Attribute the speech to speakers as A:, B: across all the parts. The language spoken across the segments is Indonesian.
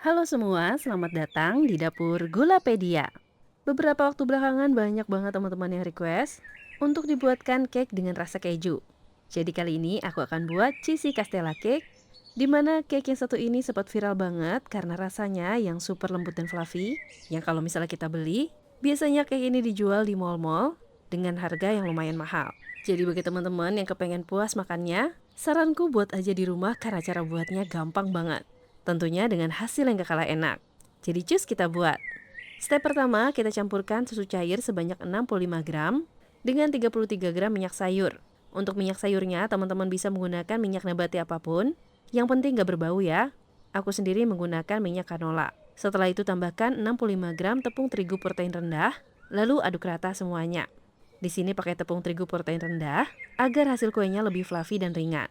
A: Halo semua, selamat datang di dapur Gulapedia. Beberapa waktu belakangan banyak banget teman-teman yang request untuk dibuatkan cake dengan rasa keju. Jadi kali ini aku akan buat cheesy castella cake, di mana cake yang satu ini sempat viral banget karena rasanya yang super lembut dan fluffy, yang kalau misalnya kita beli, biasanya cake ini dijual di mall-mall dengan harga yang lumayan mahal. Jadi bagi teman-teman yang kepengen puas makannya, saranku buat aja di rumah karena cara buatnya gampang banget. Tentunya dengan hasil yang gak kalah enak. Jadi cus kita buat. Step pertama, kita campurkan susu cair sebanyak 65 gram dengan 33 gram minyak sayur. Untuk minyak sayurnya, teman-teman bisa menggunakan minyak nabati apapun. Yang penting gak berbau ya. Aku sendiri menggunakan minyak canola. Setelah itu tambahkan 65 gram tepung terigu protein rendah, lalu aduk rata semuanya. Di sini pakai tepung terigu protein rendah agar hasil kuenya lebih fluffy dan ringan.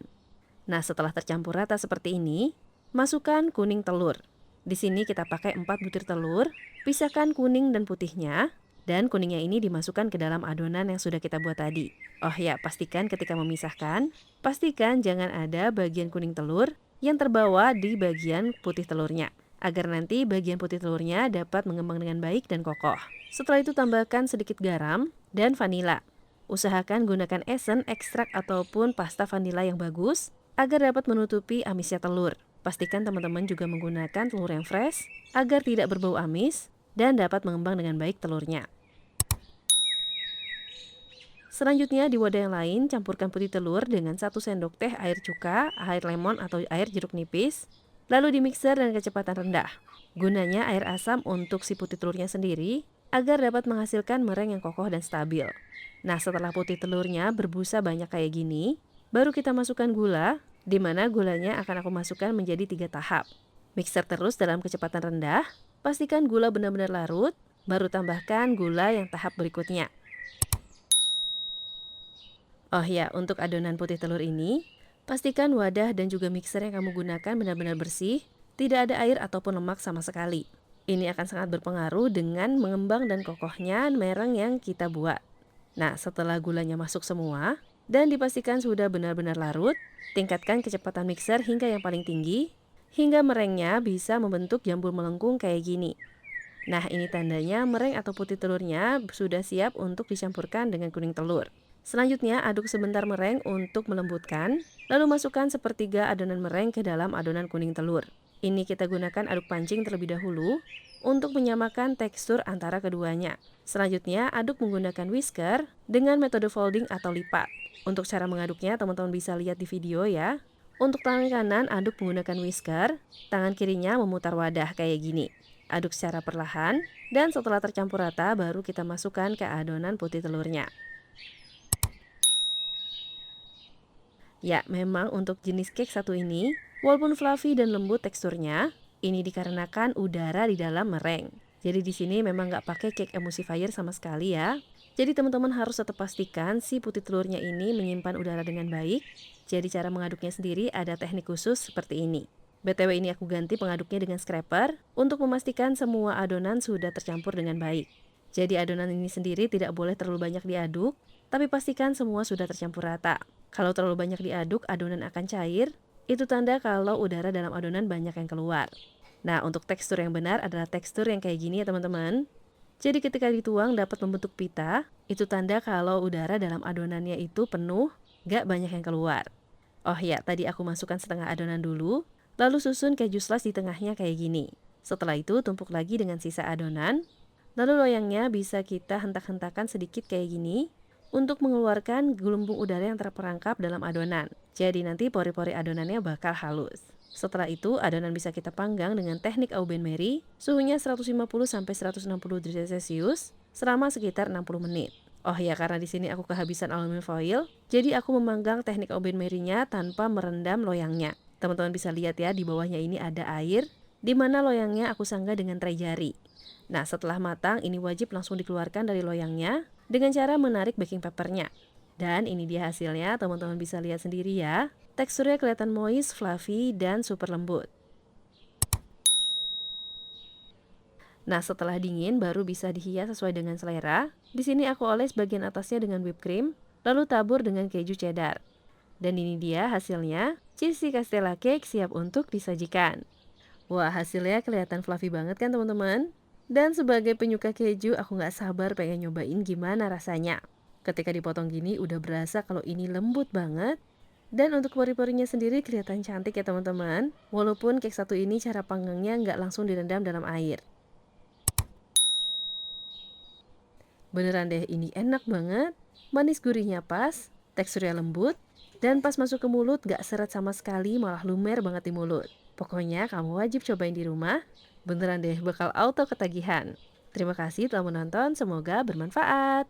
A: Nah, setelah tercampur rata seperti ini, masukkan kuning telur. Di sini kita pakai 4 butir telur, pisahkan kuning dan putihnya, dan kuningnya ini dimasukkan ke dalam adonan yang sudah kita buat tadi. Oh ya, pastikan ketika memisahkan, pastikan jangan ada bagian kuning telur yang terbawa di bagian putih telurnya, agar nanti bagian putih telurnya dapat mengembang dengan baik dan kokoh. Setelah itu tambahkan sedikit garam dan vanila. Usahakan gunakan esen, ekstrak ataupun pasta vanila yang bagus agar dapat menutupi amisnya telur. Pastikan teman-teman juga menggunakan telur yang fresh agar tidak berbau amis dan dapat mengembang dengan baik telurnya. Selanjutnya di wadah yang lain campurkan putih telur dengan 1 sendok teh air cuka, air lemon atau air jeruk nipis, lalu dimixer dengan kecepatan rendah. Gunanya air asam untuk si putih telurnya sendiri agar dapat menghasilkan mereng yang kokoh dan stabil. Nah, setelah putih telurnya berbusa banyak kayak gini, baru kita masukkan gula, di mana gulanya akan aku masukkan menjadi 3 tahap. Mixer terus dalam kecepatan rendah, pastikan gula benar-benar larut, baru tambahkan gula yang tahap berikutnya. Oh ya, untuk adonan putih telur ini, pastikan wadah dan juga mixer yang kamu gunakan benar-benar bersih, tidak ada air ataupun lemak sama sekali. Ini akan sangat berpengaruh dengan mengembang dan kokohnya mereng yang kita buat. Nah, setelah gulanya masuk semua dan dipastikan sudah benar-benar larut, tingkatkan kecepatan mixer hingga yang paling tinggi, hingga merengnya bisa membentuk jambul melengkung kayak gini. Nah, ini tandanya mereng atau putih telurnya sudah siap untuk dicampurkan dengan kuning telur. Selanjutnya, aduk sebentar mereng untuk melembutkan, lalu masukkan sepertiga adonan mereng ke dalam adonan kuning telur. Ini kita gunakan aduk pancing terlebih dahulu untuk menyamakan tekstur antara keduanya. Selanjutnya, aduk menggunakan whisker dengan metode folding atau lipat. Untuk cara mengaduknya, teman-teman bisa lihat di video ya. Untuk tangan kanan, aduk menggunakan whisker, tangan kirinya memutar wadah kayak gini. Aduk secara perlahan, dan setelah tercampur rata, baru kita masukkan ke adonan putih telurnya. Ya, memang untuk jenis cake satu ini, walaupun fluffy dan lembut teksturnya, ini dikarenakan udara di dalam mereng. Jadi di sini memang nggak pakai cake emulsifier sama sekali ya. Jadi teman-teman harus tetap pastikan si putih telurnya ini menyimpan udara dengan baik. Jadi cara mengaduknya sendiri ada teknik khusus seperti ini. BTW ini aku ganti pengaduknya dengan scraper untuk memastikan semua adonan sudah tercampur dengan baik. Jadi adonan ini sendiri tidak boleh terlalu banyak diaduk, tapi pastikan semua sudah tercampur rata. Kalau terlalu banyak diaduk, adonan akan cair. Itu tanda kalau udara dalam adonan banyak yang keluar. Nah, untuk tekstur yang benar adalah tekstur yang kayak gini ya teman-teman. Jadi ketika dituang dapat membentuk pita, itu tanda kalau udara dalam adonannya itu penuh, gak banyak yang keluar. Oh ya, tadi aku masukkan setengah adonan dulu, lalu susun keju slice di tengahnya kayak gini. Setelah itu tumpuk lagi dengan sisa adonan, lalu loyangnya bisa kita hentak-hentakan sedikit kayak gini, untuk mengeluarkan gelembung udara yang terperangkap dalam adonan. Jadi nanti pori-pori adonannya bakal halus. Setelah itu, adonan bisa kita panggang dengan teknik Aubain Marie, suhunya 150-160 derajat Celcius selama sekitar 60 menit. Oh ya, karena di sini aku kehabisan aluminium foil, jadi aku memanggang teknik Aubain Marie-nya tanpa merendam loyangnya. Teman-teman bisa lihat ya, di bawahnya ini ada air, di mana loyangnya aku sanggah dengan tray jari. Nah, setelah matang, ini wajib langsung dikeluarkan dari loyangnya dengan cara menarik baking papernya. Dan ini dia hasilnya, teman-teman bisa lihat sendiri ya. Teksturnya kelihatan moist, fluffy, dan super lembut. Nah, setelah dingin baru bisa dihias sesuai dengan selera. Di sini aku oles bagian atasnya dengan whipped cream, lalu tabur dengan keju cheddar. Dan ini dia hasilnya, cheesy castella cake siap untuk disajikan. Wah, hasilnya kelihatan fluffy banget kan teman-teman? Dan sebagai penyuka keju, aku nggak sabar pengen nyobain gimana rasanya. Ketika dipotong gini udah berasa kalau ini lembut banget. Dan untuk pori-porinya sendiri kelihatan cantik ya teman-teman. Walaupun cake satu ini cara panggangnya nggak langsung direndam dalam air. Beneran deh, ini enak banget. Manis gurihnya pas, teksturnya lembut, dan pas masuk ke mulut gak seret sama sekali, malah lumer banget di mulut. Pokoknya kamu wajib cobain di rumah. Beneran deh, bakal auto ketagihan. Terima kasih telah menonton, semoga bermanfaat.